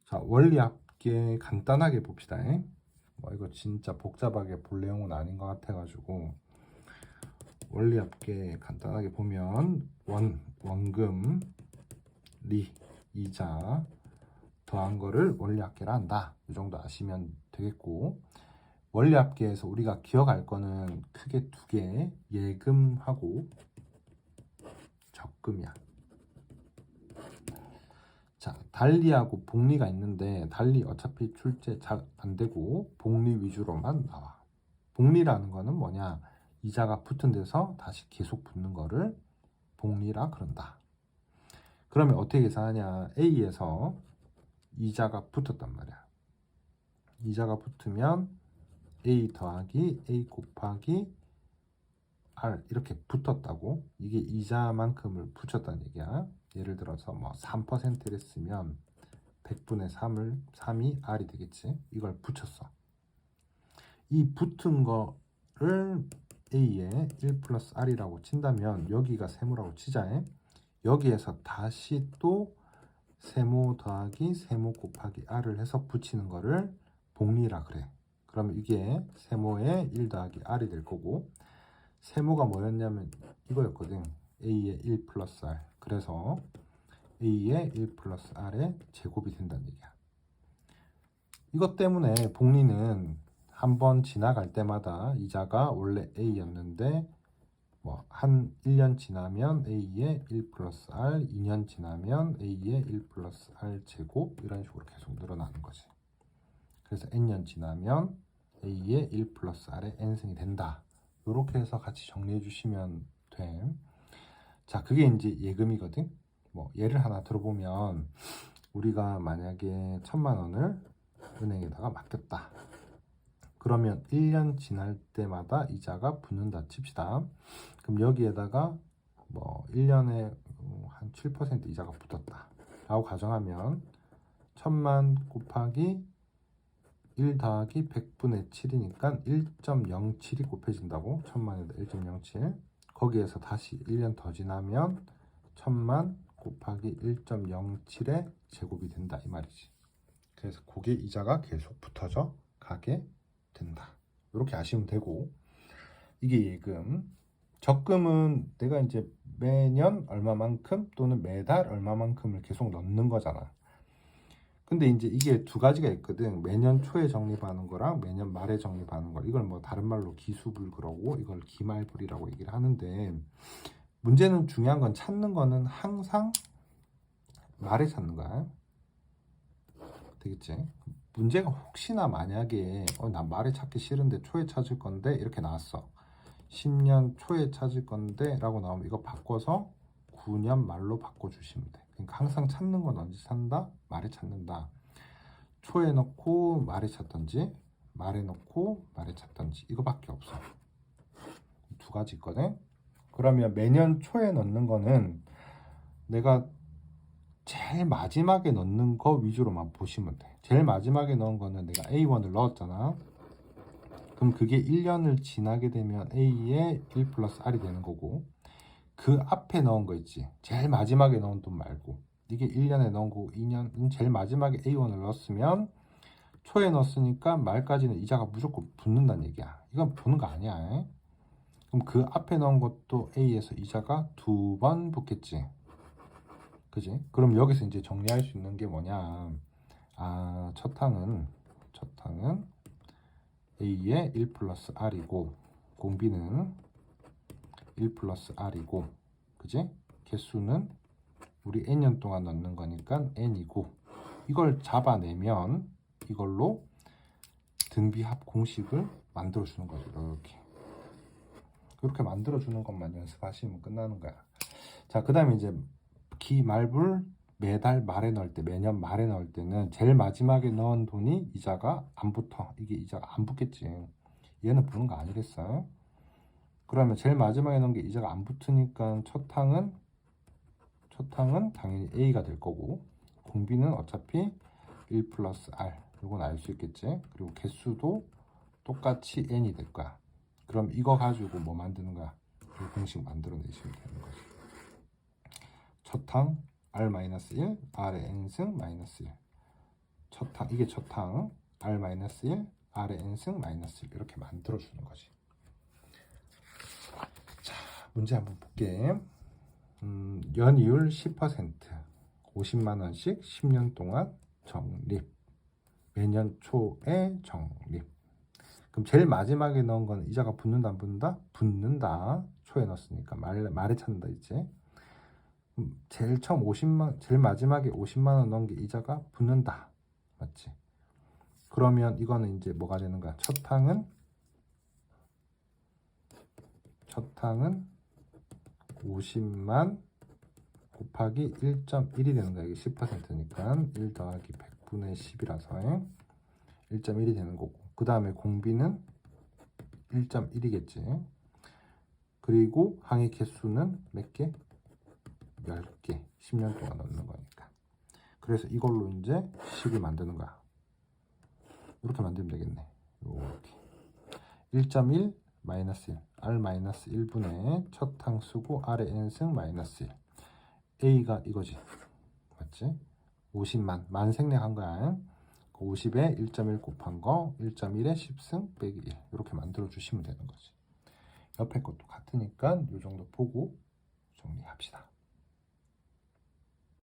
자, 원리 합계 간단하게 봅시다. 뭐 이거 진짜 복잡하게 볼 내용은 아닌 것 같아가지고 원리 합계 간단하게 보면 원금, 리, 이자 더한 거를 원리 합계를 한다. 이 정도 아시면 되겠고, 원리 합계에서 우리가 기억할 거는 크게 두 개, 예금하고 적금이야. 자, 달리하고 복리가 있는데 달리 어차피 출제 잘 안 되고 복리 위주로만 나와. 복리라는 거는 뭐냐? 이자가 붙은 데서 다시 계속 붙는 거를 복리라 그런다. 그러면 어떻게 계산하냐? A에서 이자가 붙었단 말이야. 이자가 붙으면 A 더하기 A 곱하기 R 이렇게 붙었다고. 이게 이자만큼을 붙였다는 얘기야. 예를 들어서 뭐 3%를 쓰면 100분의 3이 R이 되겠지. 이걸 붙였어. 이 붙은 거를 A에 1 플러스 R이라고 친다면 여기가 세모라고 치자. 여기에서 다시 또 세모 더하기 세모 곱하기 R을 해서 붙이는 거를 복리라 그래. 그러면 이게 세모에 1 더하기 R이 될 거고, 세모가 뭐였냐면 이거였거든. A의 1 플러스 R. 그래서 A의 1 플러스 R의 제곱이 된다는 얘기야. 이것 때문에 복리는 한번 지나갈 때마다 이자가 원래 A였는데 뭐 한 1년 지나면 A의 1 플러스 R, 2년 지나면 A의 1 플러스 R 제곱 이런 식으로 계속 늘어나는 거지. 그래서 N년 지나면 A의 1 플러스 R의 N승이 된다. 이렇게 해서 같이 정리해 주시면 돼. 자, 그게 이제 예금이거든. 뭐 예를 하나 들어보면 우리가 만약에 1,000만 원을 은행에다가 맡겼다. 그러면 1년 지날 때마다 이자가 붙는다 칩시다. 그럼 여기에다가 뭐 1년에 한 7% 이자가 붙었다 라고 가정하면 1,000만 곱하기 1 더하기 100분의 7이니까 1.07이 곱해진다고. 1,000만에다 1.07. 거기에서 다시 1년 더 지나면 1,000만 곱하기 1.07의 제곱이 된다 이 말이지. 그래서 그게 이자가 계속 붙어져 가게 된다. 이렇게 아시면 되고, 이게 예금. 적금은 내가 이제 매년 얼마만큼 또는 매달 얼마만큼을 계속 넣는 거잖아. 근데 이제 이게 두 가지가 있거든. 매년 초에 적립하는 거랑 매년 말에 적립하는 거. 이걸 뭐 다른 말로 기수불 그러고 이걸 기말불이라고 얘기를 하는데, 문제는 중요한 건 찾는 거는 항상 말에 찾는 거야. 되겠지? 문제가 혹시나 만약에 난 말에 찾기 싫은데 초에 찾을 건데 이렇게 나왔어. 10년 초에 찾을 건데 라고 나오면 이거 바꿔서 9년 말로 바꿔주시면 돼. 그러니까 항상 찾는 건 언제 찾는다? 말에 찾는다. 초에 넣고 말에 찾던지 말에 넣고 말에 찾던지 이거밖에 없어. 두 가지 있거든. 그러면 매년 초에 넣는 거는 내가 제일 마지막에 넣는 거 위주로만 보시면 돼. 제일 마지막에 넣은 거는 내가 A1을 넣었잖아. 그럼 그게 1년을 지나게 되면 A의 1 플러스 R이 되는 거고, 그 앞에 넣은 거 있지. 제일 마지막에 넣은 돈 말고. 이게 1년에 넣은 거고 2년 제일 마지막에 A1을 넣었으면 초에 넣었으니까 말까지는 이자가 무조건 붙는다는 얘기야. 이건 보는 거 아니야. 그럼 그 앞에 넣은 것도 A에서 이자가 2번 붙겠지. 그지? 그럼 여기서 이제 정리할 수 있는 게 뭐냐? 첫 항은 A의 1 플러스 R이고 공비는 1 플러스 R이고, 그지? 개수는 우리 N년 동안 넣는 거니까 N이고, 이걸 잡아내면 이걸로 등비합 공식을 만들어 주는 거죠. 이렇게 만들어 주는 것만 연습하시면 끝나는 거야. 자, 그 다음에 이제 기말불 매달 말에 넣을 때, 매년 말에 넣을 때는 제일 마지막에 넣은 돈이 이자가 안 붙어. 이게 이자가 안 붙겠지. 얘는 붙는 거 아니겠어? 그러면 제일 마지막에 넣은 게 이자가 안 붙으니까 첫 항은 당연히 A가 될 거고, 공비는 어차피 1 플러스 R. 이건 알 수 있겠지. 그리고 개수도 똑같이 N이 될 거야. 그럼 이거 가지고 뭐 만드는 거야? 이 공식 만들어내시면 되는 거지. 첫 항 R-1, R의 N승 마이너스 1. 첫항, 이게 첫항 R-1, R의 n승 -1 이렇게 만들어주는 거지. 자, 문제 한번 볼게. 연이율 10%, 50만원씩 10년 동안 적립, 매년 초에 적립. 그럼 제일 마지막에 넣은 건 이자가 붙는다 안 붙는다? 붙는다. 초에 넣었으니까 말에 찾는다 이제. 제일 처음 50만, 제일 마지막에 50만원 넣은 게 이자가 붙는다. 맞지? 그러면 이거는 이제 뭐가 되는 거야? 첫항은 50만 곱하기 1.1이 되는 거야. 이게 10%니까 1 더하기 100분의 10이라서 1.1이 되는 거고, 그 다음에 공비는 1.1이겠지. 그리고 항의 개수는 몇 개? 10개. 10년 동안 넣는 거니까. 그래서 이걸로 이제 식을 만드는 거야. 이렇게 만들면 되겠네. 이렇게 1.1 마이너스 1, R-1분의 첫 항수고 R의 n승 마이너스 1. A가 이거지. 맞지? 50만, 만 생략한 거야. 50에 1.1 곱한 거, 1.1에 10승 빼기 1. 이렇게 만들어 주시면 되는 거지. 옆에 것도 같으니까 이 정도 보고 정리합시다.